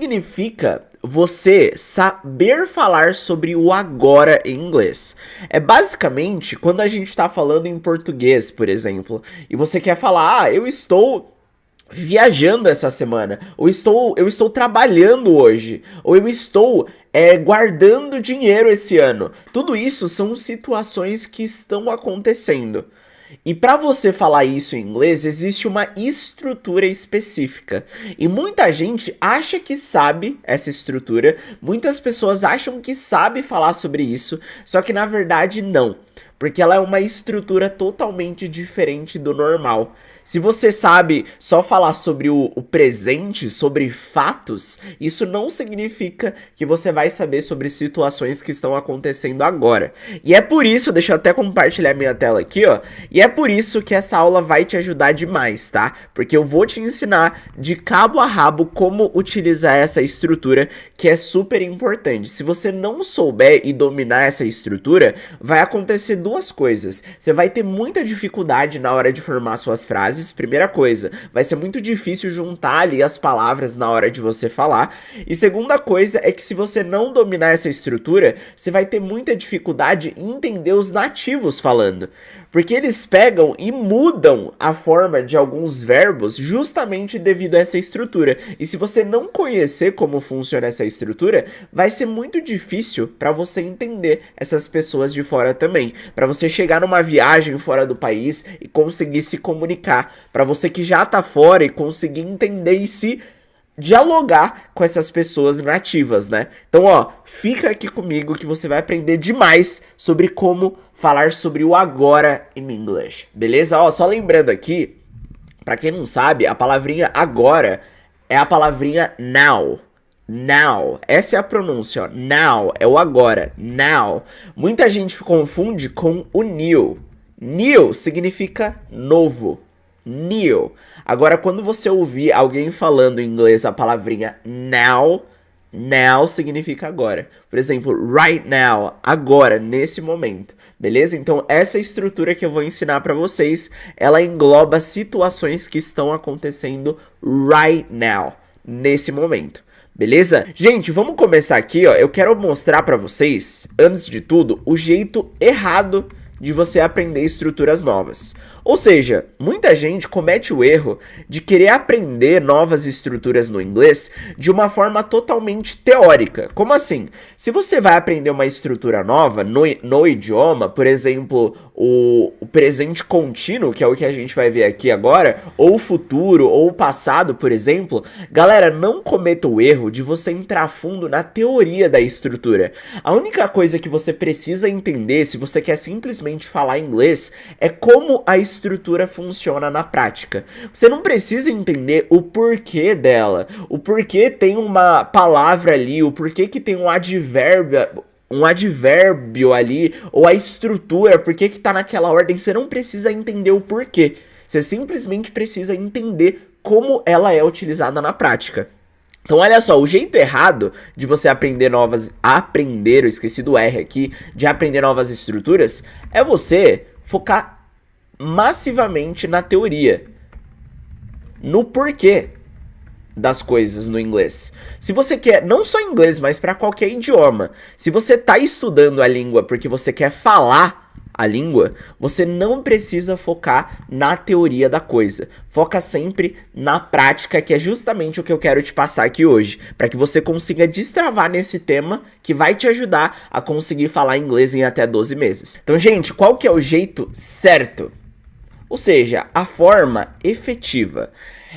significa você saber falar sobre o agora em inglês? É basicamente quando a gente está falando em português, por exemplo, e você quer falar, eu estou viajando essa semana, ou eu estou trabalhando hoje, ou eu estou guardando dinheiro esse ano. Tudo isso são situações que estão acontecendo. E para você falar isso em inglês, existe uma estrutura específica. E muita gente acha que sabe essa estrutura, muitas pessoas acham que sabe falar sobre isso, só que na verdade não, porque ela é uma estrutura totalmente diferente do normal. Se você sabe só falar sobre o presente, sobre fatos, isso não significa que você vai saber sobre situações que estão acontecendo agora. E é por isso, deixa eu até compartilhar minha tela aqui, ó. E é por isso que essa aula vai te ajudar demais, tá? Porque eu vou te ensinar de cabo a rabo como utilizar essa estrutura, que é super importante. Se você não souber e dominar essa estrutura, vai acontecer duas coisas. Você vai ter muita dificuldade na hora de formar suas frases. Primeira coisa, vai ser muito difícil juntar ali as palavras na hora de você falar. E segunda coisa é que se você não dominar essa estrutura, você vai ter muita dificuldade em entender os nativos falando. Porque eles pegam e mudam a forma de alguns verbos justamente devido a essa estrutura. E se você não conhecer como funciona essa estrutura, vai ser muito difícil para você entender essas pessoas de fora também. Para você chegar numa viagem fora do país e conseguir se comunicar. Para você que já tá fora e conseguir entender e se dialogar com essas pessoas nativas, né? Então, ó, fica aqui comigo que você vai aprender demais sobre como falar sobre o agora em inglês, beleza? Ó, só lembrando aqui, pra quem não sabe, a palavrinha agora é a palavrinha now. Now, essa é a pronúncia, ó. Now, é o agora, now. Muita gente confunde com o new. New significa novo. New. Agora, quando você ouvir alguém falando em inglês a palavrinha now, now significa agora. Por exemplo, right now, agora, nesse momento. Beleza? Então, essa estrutura que eu vou ensinar para vocês, ela engloba situações que estão acontecendo right now, nesse momento. Beleza? Gente, vamos começar aqui, ó. Eu quero mostrar para vocês, antes de tudo, o jeito errado de você aprender estruturas novas. Ou seja, muita gente comete o erro de querer aprender novas estruturas no inglês de uma forma totalmente teórica. Como assim? Se você vai aprender uma estrutura nova no idioma, por exemplo, o presente contínuo, que é o que a gente vai ver aqui agora, ou o futuro, ou o passado, por exemplo, galera, não cometa o erro de você entrar fundo na teoria da estrutura. A única coisa que você precisa entender, se você quer simplesmente falar inglês, é como a estrutura funciona na prática. Você não precisa entender o porquê dela, o porquê tem uma palavra ali, o porquê que tem um advérbio ali, ou a estrutura, por que tá naquela ordem. Você não precisa entender o porquê. Você simplesmente precisa entender como ela é utilizada na prática. Então olha só, o jeito errado de você aprender eu esqueci do R aqui, de aprender novas estruturas, é você focar massivamente na teoria, no porquê das coisas no inglês. Se você quer, não só inglês, mas para qualquer idioma, se você tá estudando a língua porque você quer falar a língua, você não precisa focar na teoria da coisa. Foca sempre na prática, que é justamente o que eu quero te passar aqui hoje, para que você consiga destravar nesse tema que vai te ajudar a conseguir falar inglês em até 12 meses. Então, gente, qual que é o jeito certo? Ou seja, a forma efetiva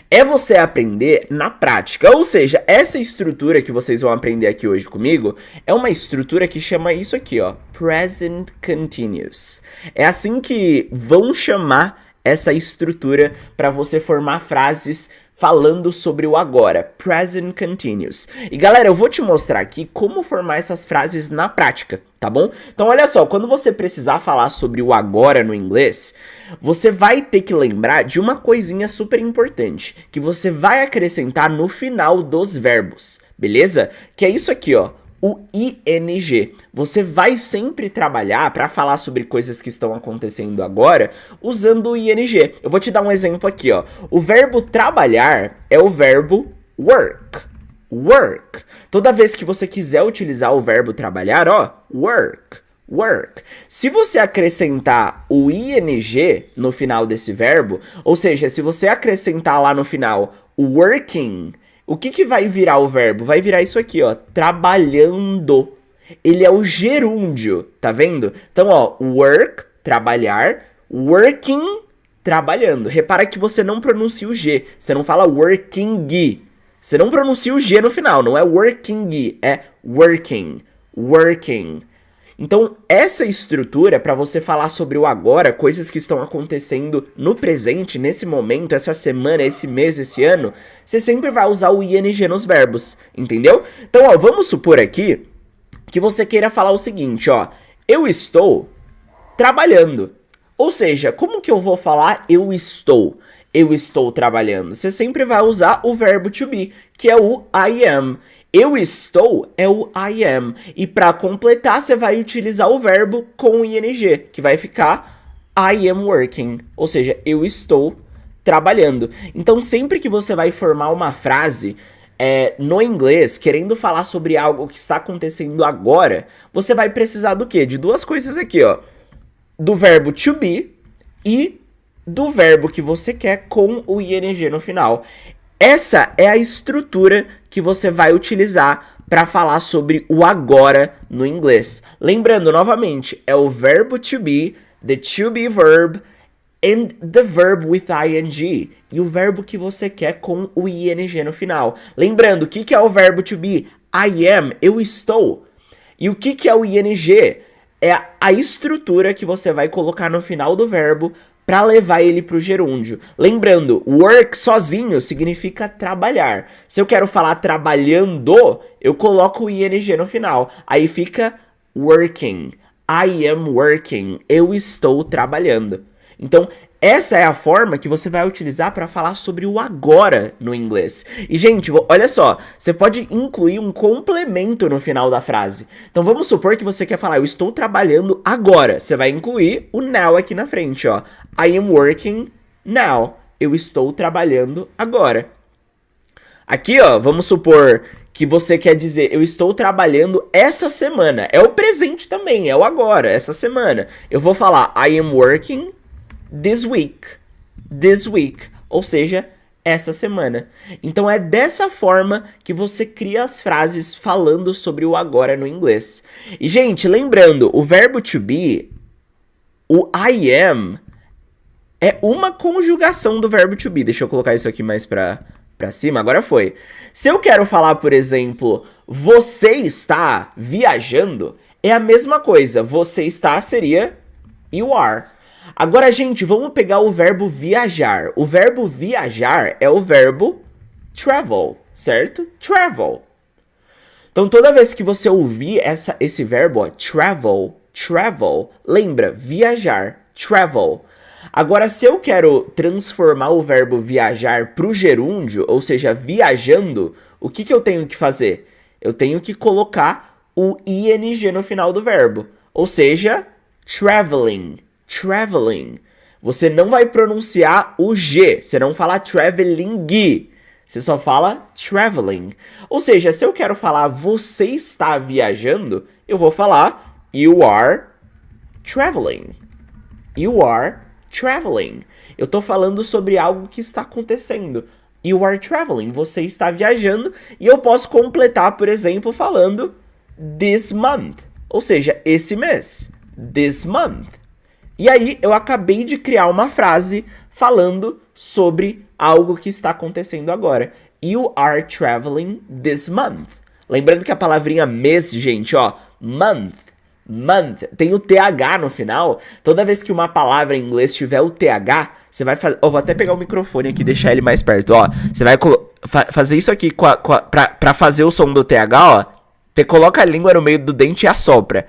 é você aprender na prática. Ou seja, essa estrutura que vocês vão aprender aqui hoje comigo é uma estrutura que chama isso aqui, ó, Present Continuous. É assim que vão chamar essa estrutura para você formar frases falando sobre o agora, Present Continuous. E galera, eu vou te mostrar aqui como formar essas frases na prática, tá bom? Então olha só, quando você precisar falar sobre o agora no inglês, você vai ter que lembrar de uma coisinha super importante, que você vai acrescentar no final dos verbos, beleza? Que é isso aqui, ó. O ing. Você vai sempre trabalhar para falar sobre coisas que estão acontecendo agora usando o ing. Eu vou te dar um exemplo aqui, ó. O verbo trabalhar é o verbo work. work. Toda vez que você quiser utilizar o verbo trabalhar, ó, work, work. Se você acrescentar o ing no final desse verbo, ou seja, se você acrescentar lá no final o working, o que vai virar o verbo? Vai virar isso aqui, ó, trabalhando. Ele é o gerúndio, tá vendo? Então, ó, work, trabalhar, working, trabalhando. Repara que você não pronuncia o G, você não fala working. Você não pronuncia o G no final, não é working, é working, working. Então, essa estrutura para você falar sobre o agora, coisas que estão acontecendo no presente, nesse momento, essa semana, esse mês, esse ano, você sempre vai usar o ing nos verbos, entendeu? Então, ó, vamos supor aqui que você queira falar o seguinte, ó, eu estou trabalhando. Ou seja, como que eu vou falar eu estou? Eu estou trabalhando. Você sempre vai usar o verbo to be, que é o I am. Eu estou é o I am. E para completar, você vai utilizar o verbo com ing, que vai ficar I am working. Ou seja, eu estou trabalhando. Então, sempre que você vai formar uma frase no inglês, querendo falar sobre algo que está acontecendo agora, você vai precisar do quê? De duas coisas aqui, ó. Do verbo to be e do verbo que você quer com o ing no final. Essa é a estrutura que você vai utilizar para falar sobre o agora no inglês. Lembrando, novamente, é o verbo to be, the to be verb, and the verb with ing. E o verbo que você quer com o ing no final. Lembrando, o que é o verbo to be? I am, eu estou. E o que é o ing? É a estrutura que você vai colocar no final do verbo para levar ele para o gerúndio. Lembrando, work sozinho significa trabalhar. Se eu quero falar trabalhando, eu coloco o ing no final. Aí fica working. I am working. Eu estou trabalhando. Então, essa é a forma que você vai utilizar para falar sobre o agora no inglês. E, gente, olha só, você pode incluir um complemento no final da frase. Então, vamos supor que você quer falar, eu estou trabalhando agora. Você vai incluir o now aqui na frente, ó. I am working now. Eu estou trabalhando agora. Aqui, ó, vamos supor que você quer dizer, eu estou trabalhando essa semana. É o presente também, é o agora, essa semana. Eu vou falar, I am working this week, ou seja, essa semana. Então é dessa forma que você cria as frases falando sobre o agora no inglês. E, gente, lembrando, o verbo to be, o I am, é uma conjugação do verbo to be. Deixa eu colocar isso aqui mais pra cima, agora foi. Se eu quero falar, por exemplo, você está viajando, é a mesma coisa. Você está seria you are. Agora, gente, vamos pegar o verbo viajar. O verbo viajar é o verbo travel, certo? Travel. Então, toda vez que você ouvir esse verbo, ó, travel, lembra, viajar, travel. Agora, se eu quero transformar o verbo viajar para o gerúndio, ou seja, viajando, o que eu tenho que fazer? Eu tenho que colocar o ing no final do verbo, ou seja, traveling. Você não vai pronunciar o G, você não fala traveling, você só fala traveling. Ou seja, se eu quero falar você está viajando, eu vou falar you are traveling. You are traveling. Eu tô falando sobre algo que está acontecendo. You are traveling, você está viajando, e eu posso completar, por exemplo, falando this month, ou seja, esse mês, this month. E aí, eu acabei de criar uma frase falando sobre algo que está acontecendo agora. You are traveling this month. Lembrando que a palavrinha mês, gente, ó, month, tem o TH no final. Toda vez que uma palavra em inglês tiver o TH, você vai fazer... Vou até pegar o microfone aqui e deixar ele mais perto, ó. Você vai fazer isso aqui pra fazer o som do TH, ó. Você coloca a língua no meio do dente e assopra.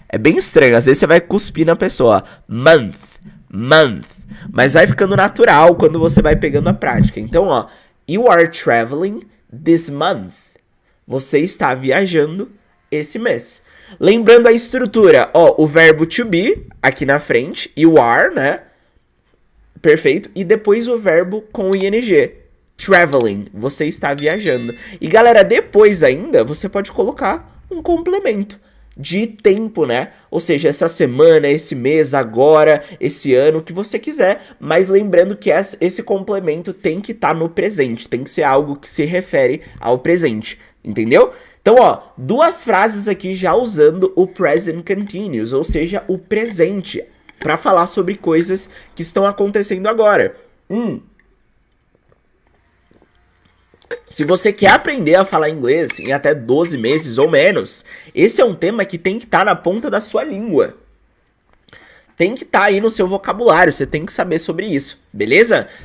É bem estranho, às vezes você vai cuspir na pessoa, month, mas vai ficando natural quando você vai pegando a prática. Então, ó, you are traveling this month. Você está viajando esse mês. Lembrando a estrutura, ó, o verbo to be aqui na frente, you are, né? Perfeito. E depois o verbo com ing. traveling, você está viajando. E galera, depois ainda, você pode colocar um complemento de tempo, né? Ou seja, essa semana, esse mês, agora, esse ano, o que você quiser. Mas lembrando que esse complemento tem que estar no presente, tem que ser algo que se refere ao presente, entendeu? Então, ó, duas frases aqui já usando o present continuous, ou seja, o presente, para falar sobre coisas que estão acontecendo agora. Se você quer aprender a falar inglês em até 12 meses ou menos, esse é um tema que tem que estar na ponta da sua língua. Tem que estar aí no seu vocabulário, você tem que saber sobre isso, beleza?